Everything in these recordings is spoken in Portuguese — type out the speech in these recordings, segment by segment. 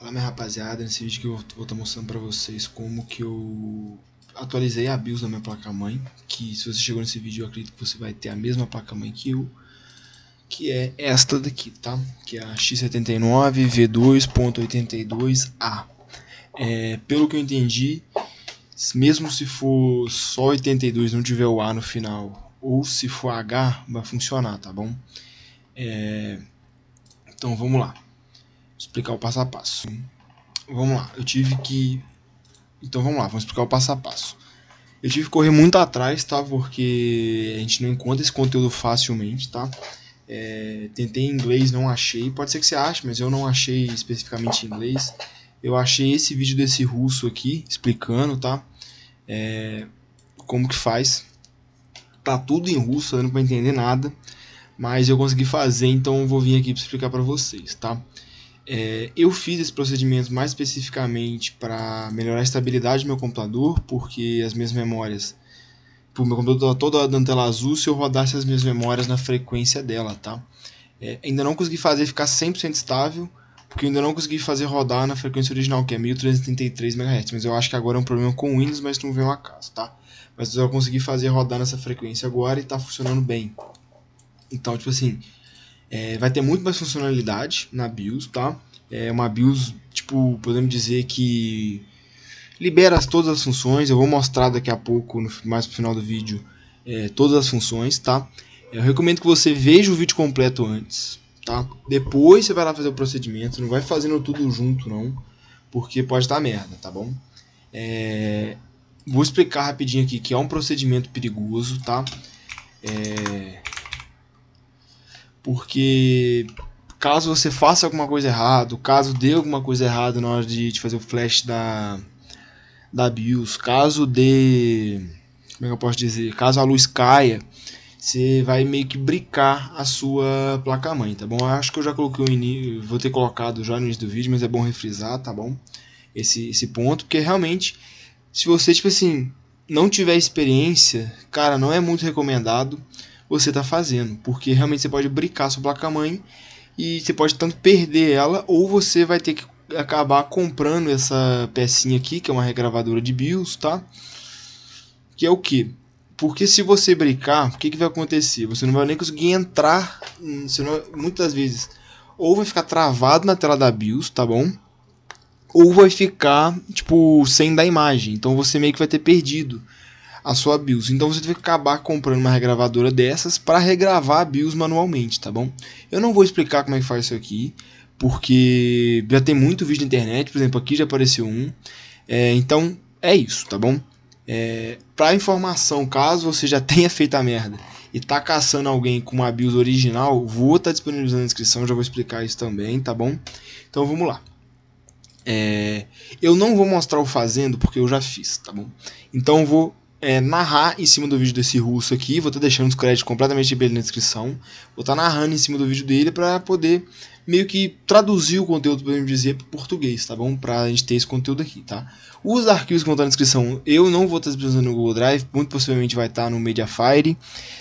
Fala, minha rapaziada, nesse vídeo que eu vou estar mostrando pra vocês como que eu atualizei a BIOS da minha placa-mãe, que se você chegou nesse vídeo eu acredito que você vai ter a mesma placa-mãe que eu, que é esta daqui, tá? Que é a X79 V2.82A. Pelo que eu entendi, mesmo se for só 82 não tiver o A no final, ou se for H, vai funcionar, tá bom? Então vamos lá, vou explicar o passo a passo. Vamos lá, Então vamos lá, vamos explicar o passo a passo. Eu tive que correr muito atrás, tá? Porque a gente não encontra esse conteúdo facilmente, tá? Tentei em inglês, não achei. Pode ser que você ache, mas eu não achei especificamente em inglês. Eu achei esse vídeo desse russo aqui, explicando, tá? Como que faz. Tá tudo em russo, eu não vou entender nada. Mas eu consegui fazer, então eu vou vir aqui para explicar para vocês, tá? Eu fiz esse procedimento mais especificamente para melhorar a estabilidade do meu computador, porque as minhas memórias, o meu computador toda dando tela azul se eu rodasse as minhas memórias na frequência dela, tá? Ainda não consegui fazer ficar 100% estável, porque eu ainda não consegui fazer rodar na frequência original, que é 1333 MHz, mas eu acho que agora é um problema com o Windows, mas não vem ao acaso, tá? Mas eu consegui fazer rodar nessa frequência agora e tá funcionando bem. Então, tipo assim, vai ter muito mais funcionalidade na BIOS, tá? É uma BIOS, tipo, podemos dizer que libera todas as funções. Eu vou mostrar daqui a pouco, mais pro final do vídeo, todas as funções, tá? Eu recomendo que você veja o vídeo completo antes, tá? Depois você vai lá fazer o procedimento, não vai fazendo tudo junto não, porque pode dar merda, tá bom? Vou explicar rapidinho aqui que é um procedimento perigoso, tá? Porque caso você faça alguma coisa errada, caso dê alguma coisa errada na hora de fazer o flash da BIOS, caso dê, como é que eu posso dizer, caso a luz caia, você vai meio que bricar a sua placa-mãe, tá bom? Eu acho que eu já coloquei vou ter colocado já no início do vídeo, mas é bom refrisar, tá bom? Esse ponto, porque realmente, se você, tipo assim, não tiver experiência, cara, não é muito recomendado você tá fazendo, porque realmente você pode bricar a sua placa-mãe e você pode tanto perder ela, ou você vai ter que acabar comprando essa pecinha aqui, que é uma regravadora de BIOS, tá? Que é o que? Porque se você brincar, o que vai acontecer? Você não vai nem conseguir entrar, muitas vezes, ou vai ficar travado na tela da BIOS, tá bom? Ou vai ficar, tipo, sem dar imagem, então você meio que vai ter perdido a sua BIOS. Então você tem que acabar comprando uma regravadora dessas para regravar a BIOS manualmente, tá bom? Eu não vou explicar como é que faz isso aqui, porque já tem muito vídeo na internet, por exemplo, aqui já apareceu um. Então é isso, tá bom? Para informação, caso você já tenha feito a merda e tá caçando alguém com uma BIOS original, vou estar disponibilizando na descrição, já vou explicar isso também, tá bom? Então vamos lá. Eu não vou mostrar o fazendo porque eu já fiz, tá bom? Então eu vou narrar em cima do vídeo desse russo aqui, vou estar deixando os créditos completamente na descrição, vou estar narrando em cima do vídeo dele para poder meio que traduzir o conteúdo, podemos dizer, para português, tá bom? Pra gente ter esse conteúdo aqui, tá? Os arquivos que vão estar na descrição eu não vou estar disponibilizando no Google Drive, muito possivelmente vai estar no Mediafire,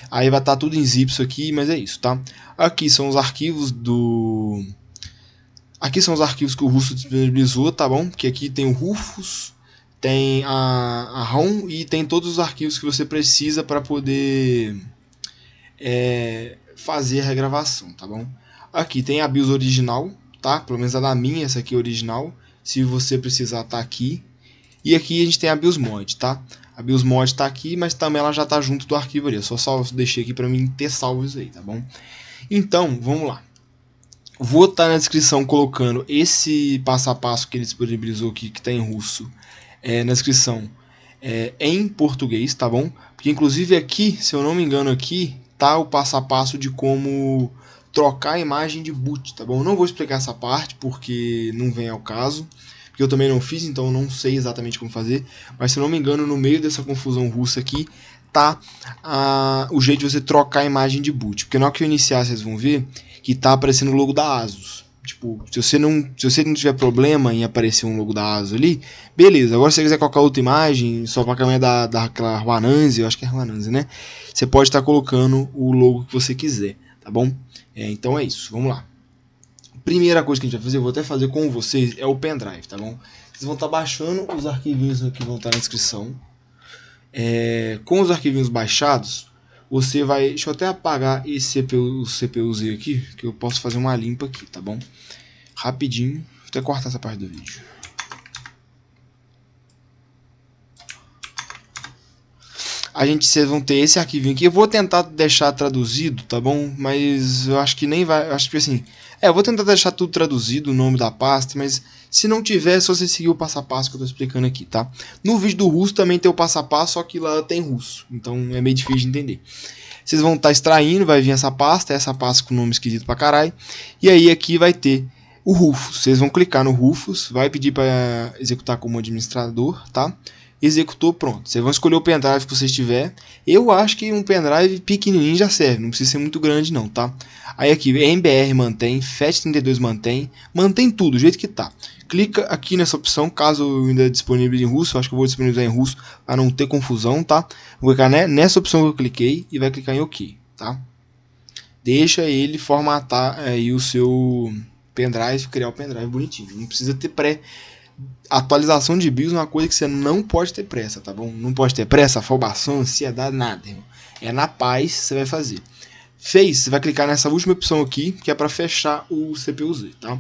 aí vai estar tudo em zip isso aqui, mas é isso, tá? Aqui são os arquivos Aqui são os arquivos que o Russo disponibilizou, tá bom? Que aqui tem o Rufus, tem a ROM e tem todos os arquivos que você precisa para poder fazer a regravação, tá bom? Aqui tem a BIOS original, tá? Pelo menos a da minha, essa aqui é original. Se você precisar, tá aqui. E aqui a gente tem a BIOS Mod, tá? A BIOS Mod tá aqui, mas também ela já tá junto do arquivo ali. Eu só deixei aqui para mim ter salvo isso aí, tá bom? Então, vamos lá. Vou estar na descrição colocando esse passo a passo que ele disponibilizou aqui, que está em russo, na descrição em português, tá bom? Porque inclusive aqui, se eu não me engano aqui, tá o passo a passo de como trocar a imagem de boot, tá bom? Eu não vou explicar essa parte porque não vem ao caso, porque eu também não fiz, então eu não sei exatamente como fazer, mas se eu não me engano, no meio dessa confusão russa aqui, tá o jeito de você trocar a imagem de boot, porque na hora que eu iniciar, vocês vão ver que tá aparecendo o logo da ASUS. Tipo, se você não tiver problema em aparecer um logo da ASUS ali, beleza. Agora se você quiser colocar outra imagem, só pra câmera daquela Huananzi, eu acho que é Huananzi, né? Você pode estar colocando o logo que você quiser, tá bom? Então é isso, vamos lá. Primeira coisa que a gente vai fazer, eu vou até fazer com vocês, é o pendrive, tá bom? Vocês vão estar baixando os arquivinhos que vão estar na descrição. Com os arquivinhos baixados, você vai... Deixa eu até apagar esse CPUZ aqui, que eu posso fazer uma limpa aqui, tá bom? Rapidinho, vou até cortar essa parte do vídeo. Vocês vão ter esse arquivinho aqui. Eu vou tentar deixar traduzido, tá bom? Mas eu acho que nem vai... Eu acho que assim... eu vou tentar deixar tudo traduzido, o nome da pasta, mas se não tiver, é só você seguir o passo a passo que eu tô explicando aqui, tá? No vídeo do russo também tem o passo a passo, só que lá tem russo, então é meio difícil de entender. Vocês vão estar extraindo, vai vir essa pasta com nome esquisito pra caralho, e aí aqui vai ter o Rufus. Vocês vão clicar no Rufus, vai pedir para executar como administrador, tá? Executou, pronto. Vocês vão escolher o pendrive que vocês tiver. Eu acho que um pendrive pequenininho já serve, não precisa ser muito grande não, tá? Aí aqui, MBR mantém, FAT32 mantém tudo, do jeito que tá. Clica aqui nessa opção, caso ainda disponibilize em russo, acho que eu vou disponibilizar em russo para não ter confusão, tá? Vou clicar nessa opção que eu cliquei e vai clicar em OK, tá? Deixa ele formatar aí o seu pendrive, criar o pendrive bonitinho. Não precisa ter atualização de BIOS é uma coisa que você não pode ter pressa, tá bom? Não pode ter pressa, afobação, ansiedade, nada, irmão. É na paz que você vai fazer. Fez, você vai clicar nessa última opção aqui, que é para fechar o CPUZ, tá?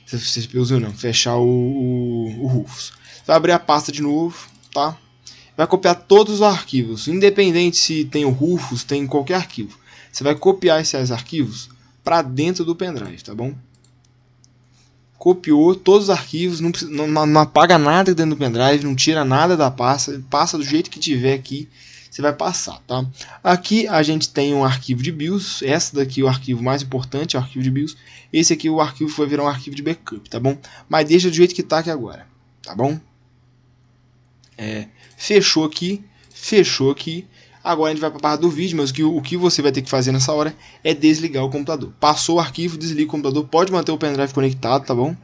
CPUZ não, fechar o Rufus. Vai abrir a pasta de novo, tá? Vai copiar todos os arquivos, independente se tem o Rufus, tem qualquer arquivo. Você vai copiar esses arquivos para dentro do pendrive, tá bom? Copiou todos os arquivos, não apaga nada dentro do pendrive, não tira nada da pasta, passa do jeito que tiver aqui, você vai passar, tá? Aqui a gente tem um arquivo de BIOS, essa daqui é o arquivo mais importante, é o arquivo de BIOS, esse aqui o arquivo vai virar um arquivo de backup, tá bom? Mas deixa do jeito que tá aqui agora, tá bom? Fechou aqui, agora a gente vai para a barra do vídeo, mas o que você vai ter que fazer nessa hora é desligar o computador. Passou o arquivo, desliga o computador, pode manter o pendrive conectado, tá bom?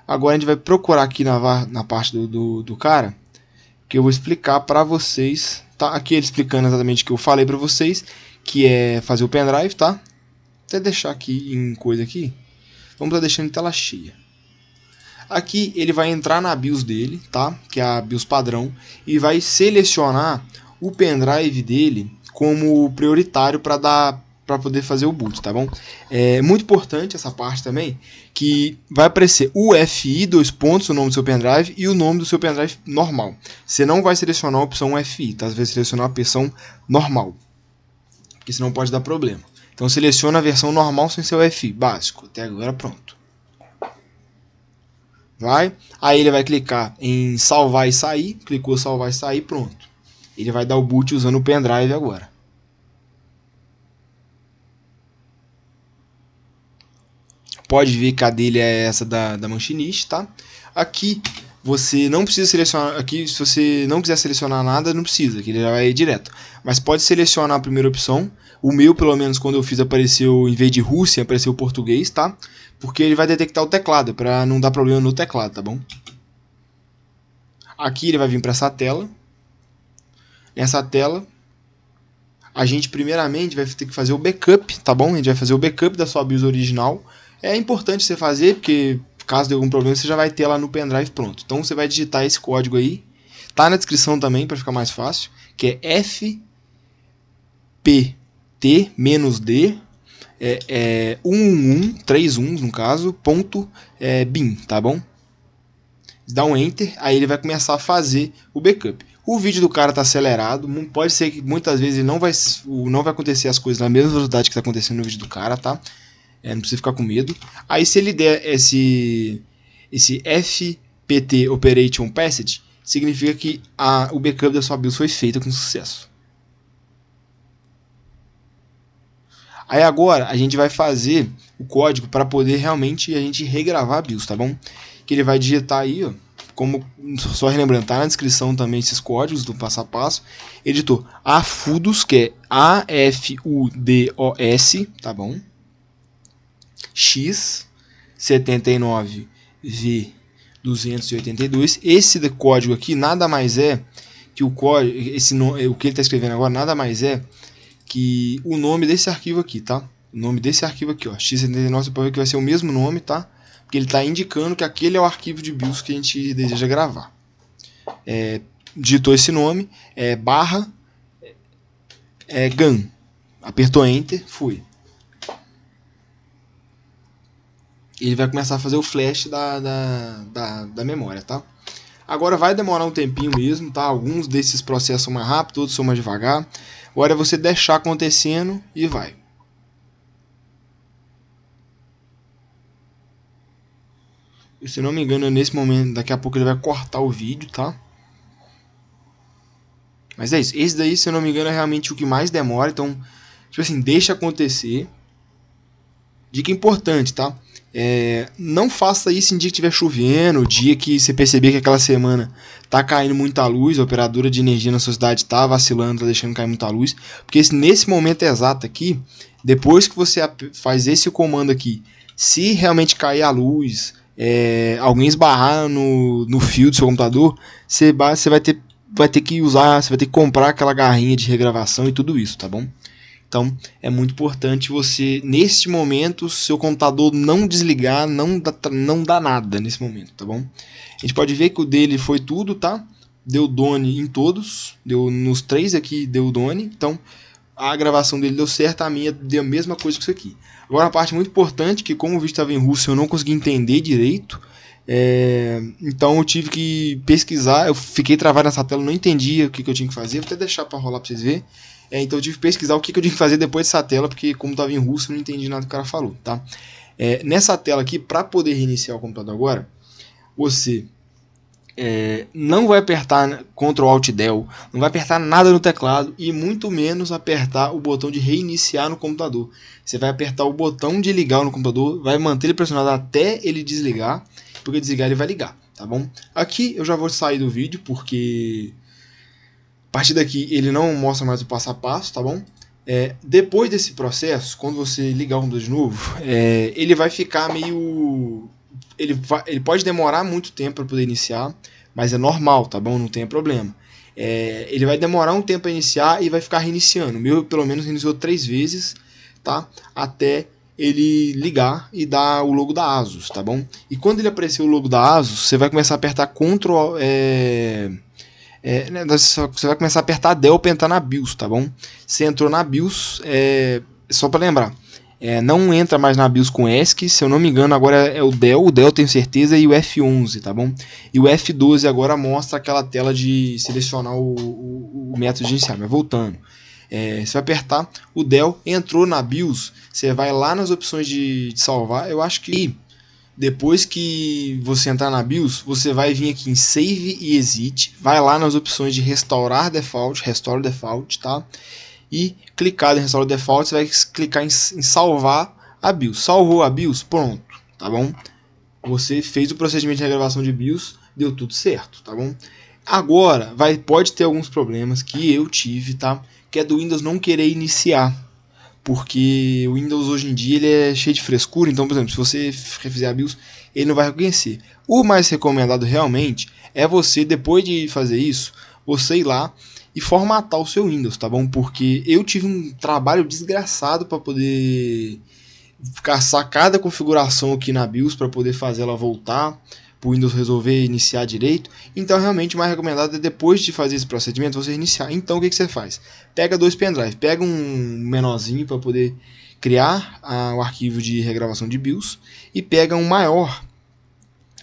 Agora a gente vai procurar aqui na parte do cara, que eu vou explicar para vocês, tá? Aqui ele explicando exatamente o que eu falei para vocês, que é fazer o pendrive, tá? Vou até deixar aqui em coisa aqui, vamos estar deixando em tela cheia. Aqui ele vai entrar na BIOS dele, tá? Que é a BIOS padrão, e vai selecionar o pendrive dele como prioritário para poder fazer o boot, tá bom? É muito importante essa parte também, que vai aparecer UFI, dois pontos, o nome do seu pendrive e o nome do seu pendrive normal. Você não vai selecionar a opção UFI, tá? Você vai selecionar a versão normal, porque senão pode dar problema. Então seleciona a versão normal sem seu UFI básico. Até agora pronto. Aí ele vai clicar em salvar e sair, clicou salvar e sair, pronto. Ele vai dar o boot usando o pendrive agora. Pode ver que a dele é essa da Manchinist, tá? Aqui você não precisa selecionar, aqui se você não quiser selecionar nada, não precisa, que ele já vai direto. Mas pode selecionar a primeira opção. O meu, pelo menos quando eu fiz, apareceu, em vez de Rússia, apareceu português, tá? Porque ele vai detectar o teclado, para não dar problema no teclado, tá bom? Aqui ele vai vir para essa tela. Nessa tela, a gente primeiramente vai ter que fazer o backup, tá bom? A gente vai fazer o backup da sua BIOS original. É importante você fazer, porque caso de algum problema, você já vai ter lá no pendrive pronto. Então você vai digitar esse código aí. Tá na descrição também, para ficar mais fácil. Que é FPT-D 11131 no caso, .bin, tá bom? Dá um enter, aí ele vai começar a fazer o backup. O vídeo do cara tá acelerado, pode ser que muitas vezes ele não vai acontecer as coisas na mesma velocidade que está acontecendo no vídeo do cara, tá? Não precisa ficar com medo. Aí se ele der esse FPT Operation Passage, significa que o backup da sua BIOS foi feito com sucesso. Aí agora a gente vai fazer o código para poder realmente a gente regravar a BIOS, tá bom? Que ele vai digitar aí, ó, como só relembrando, tá na descrição também esses códigos do passo a passo. Editor AFUDOS, que é AFUDOS, tá bom? X79V282. Esse código aqui nada mais é que o código, o que ele está escrevendo agora nada mais é que o nome desse arquivo aqui, tá? o nome desse arquivo aqui, ó, x79, você pode ver que vai ser o mesmo nome, tá? Porque ele está indicando que aquele é o arquivo de BIOS que a gente deseja gravar. Digitou esse nome, barra GAN, apertou Enter, foi. Ele vai começar a fazer o flash da memória, tá? Agora vai demorar um tempinho mesmo, tá? Alguns desses processos são mais rápidos, outros são mais devagar. Agora é você deixar acontecendo e vai. E, se não me engano, nesse momento, daqui a pouco ele vai cortar o vídeo, tá? Mas é isso. Esse daí, se eu não me engano, é realmente o que mais demora. Então, tipo assim, deixa acontecer. Dica importante, tá? Não faça isso em dia que estiver chovendo, dia que você perceber que aquela semana tá caindo muita luz, a operadora de energia na sua cidade tá vacilando, tá deixando cair muita luz, porque nesse momento exato aqui, depois que você faz esse comando aqui, se realmente cair a luz, alguém esbarrar no fio do seu computador, você vai ter que usar, você vai ter que comprar aquela garrinha de regravação e tudo isso, tá bom? Então, é muito importante você, neste momento, seu computador não desligar, não dá nada nesse momento, tá bom? A gente pode ver que o dele foi tudo, tá? Deu done em todos, deu nos 3 aqui, deu done. Então, a gravação dele deu certo, a minha deu a mesma coisa que isso aqui. Agora, a parte muito importante, que como o vídeo estava em russo, eu não consegui entender direito. Então, eu tive que pesquisar, eu fiquei travado nessa tela, não entendia o que eu tinha que fazer. Vou até deixar para rolar para vocês verem. Então eu tive que pesquisar o que eu tinha que fazer depois dessa tela, porque como estava em russo eu não entendi nada que o cara falou, tá? Nessa tela aqui, para poder reiniciar o computador agora, você não vai apertar Ctrl Alt Del, não vai apertar nada no teclado e muito menos apertar o botão de reiniciar no computador. Você vai apertar o botão de ligar no computador, vai manter ele pressionado até ele desligar, porque desligar ele vai ligar, tá bom? Aqui eu já vou sair do vídeo, porque a partir daqui ele não mostra mais o passo a passo, tá bom? Depois desse processo, quando você ligar o computador de novo, ele vai ficar meio... Ele pode demorar muito tempo para poder iniciar, mas é normal, tá bom? Não tem problema. Ele vai demorar um tempo para iniciar e vai ficar reiniciando. O meu, pelo menos, reiniciou 3 vezes, tá? Até ele ligar e dar o logo da ASUS, tá bom? E quando ele aparecer o logo da ASUS, você vai começar a apertar Ctrl... você vai começar a apertar Del para entrar na BIOS, tá bom? Você entrou na BIOS, só para lembrar, não entra mais na BIOS com ESC, se eu não me engano agora é o Del tenho certeza, e o F11, tá bom? E o F12 agora mostra aquela tela de selecionar o método de iniciar, mas voltando. Você vai apertar o Del, entrou na BIOS, você vai lá nas opções de salvar, eu acho que... Depois que você entrar na BIOS, você vai vir aqui em Save e Exit, vai lá nas opções de Restaurar Default, Restore Default, tá? E clicado em Restore Default, você vai clicar em salvar a BIOS. Salvou a BIOS, pronto, tá bom? Você fez o procedimento de regravação de BIOS, deu tudo certo, tá bom? Agora, pode ter alguns problemas que eu tive, tá? Que é do Windows não querer iniciar. Porque o Windows hoje em dia ele é cheio de frescura, então, por exemplo, se você refizer a BIOS, ele não vai reconhecer. O mais recomendado realmente é você, depois de fazer isso, você ir lá e formatar o seu Windows, tá bom? Porque eu tive um trabalho desgraçado para poder caçar cada configuração aqui na BIOS para poder fazer ela voltar, para o Windows resolver iniciar direito. Então realmente o mais recomendado é depois de fazer esse procedimento você iniciar. Então o que você faz? Pega 2 pendrives, pega um menorzinho para poder criar o arquivo de regravação de BIOS e pega um maior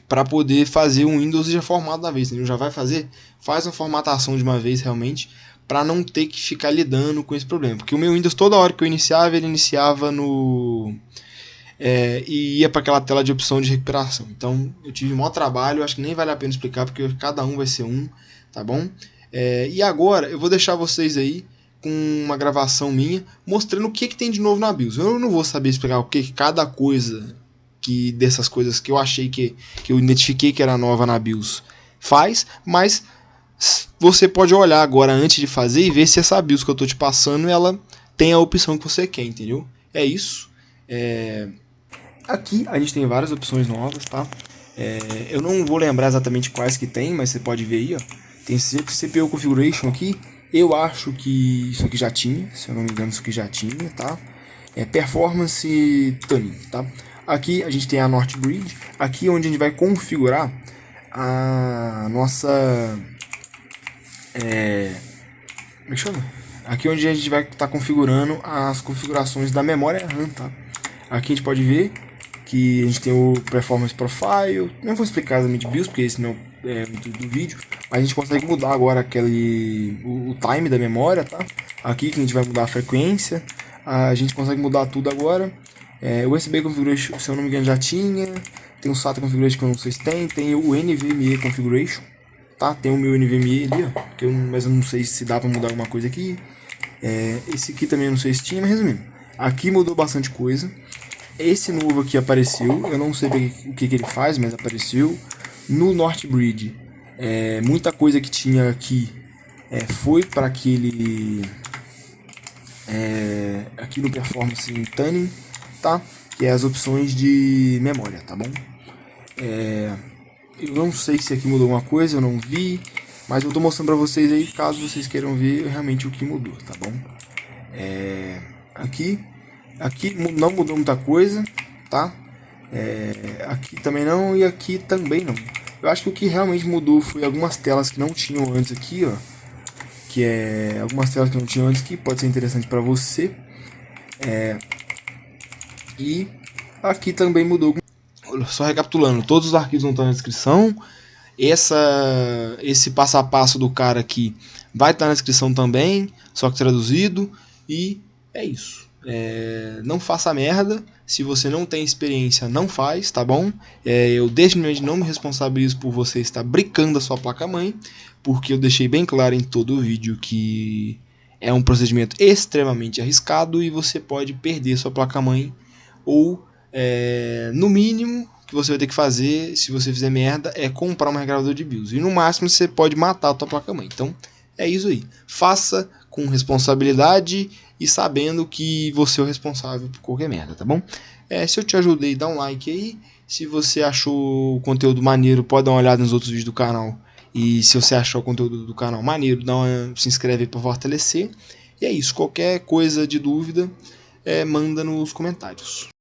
para poder fazer um Windows já formado da vez, entendeu? Já vai faz uma formatação de uma vez realmente, para não ter que ficar lidando com esse problema. Porque o meu Windows, toda hora que eu iniciava, ele iniciava e ia para aquela tela de opção de recuperação. Então eu tive um maior trabalho, acho que nem vale a pena explicar, porque cada um vai ser um, tá bom? E agora eu vou deixar vocês aí com uma gravação minha, mostrando o que tem de novo na BIOS. Eu não vou saber explicar o que cada coisa dessas coisas que eu achei que eu identifiquei que era nova na BIOS faz, mas você pode olhar agora antes de fazer e ver se essa BIOS que eu estou te passando, ela tem a opção que você quer, entendeu? É isso. Aqui a gente tem várias opções novas, tá? Eu não vou lembrar exatamente quais que tem, mas você pode ver aí, ó. Tem CPU Configuration aqui. Eu acho que isso aqui já tinha, se eu não me engano isso aqui já tinha, tá? Performance Tuning, tá? Aqui a gente tem a North Bridge, aqui onde a gente vai configurar a nossa... como é que chama? Aqui onde a gente vai estar configurando as configurações da memória RAM, tá? Aqui a gente pode ver que a gente tem o Performance Profile, não vou explicar exatamente BIOS, porque esse não é muito do vídeo, mas a gente consegue mudar agora o time da memória, tá? Aqui que a gente vai mudar a frequência, a gente consegue mudar tudo agora. O USB Configuration, se eu não me engano, já tinha, tem o SATA Configuration que eu não sei se tem o NVMe Configuration, tá? Tem o meu NVMe ali, ó, mas eu não sei se dá pra mudar alguma coisa aqui. Esse aqui também eu não sei se tinha, mas resumindo, aqui mudou bastante coisa. Esse novo aqui apareceu, eu não sei o que ele faz, mas apareceu. No North Bridge, muita coisa que tinha aqui foi para aquele... aqui no Performance Tuning, tá? Que é as opções de memória, tá bom? Eu não sei se aqui mudou alguma coisa, eu não vi, mas eu tô mostrando pra vocês aí, caso vocês queiram ver realmente o que mudou, tá bom? Aqui não mudou muita coisa, tá? Aqui também não e aqui também não. Eu acho que o que realmente mudou foi algumas telas que não tinham antes aqui, ó. Algumas telas que não tinham antes que pode ser interessante para você. E aqui também mudou. Só recapitulando, todos os arquivos vão estar na descrição. Esse passo a passo do cara aqui vai estar na descrição também, só que traduzido. E é isso. Não faça merda. Se você não tem experiência, não faz, tá bom? Eu definitivamente não me responsabilizo por você estar brincando a sua placa-mãe, porque eu deixei bem claro em todo o vídeo que é um procedimento extremamente arriscado e você pode perder sua placa-mãe, ou no mínimo que você vai ter que fazer, se você fizer merda, é comprar um regravador de BIOS. E no máximo você pode matar a tua placa-mãe. Então é isso aí. Faça com responsabilidade e sabendo que você é o responsável por qualquer merda, tá bom? Se eu te ajudei, dá um like aí. Se você achou o conteúdo maneiro, pode dar uma olhada nos outros vídeos do canal. E se você achou o conteúdo do canal maneiro, se inscreve aí para fortalecer. E é isso. Qualquer coisa de dúvida, manda nos comentários.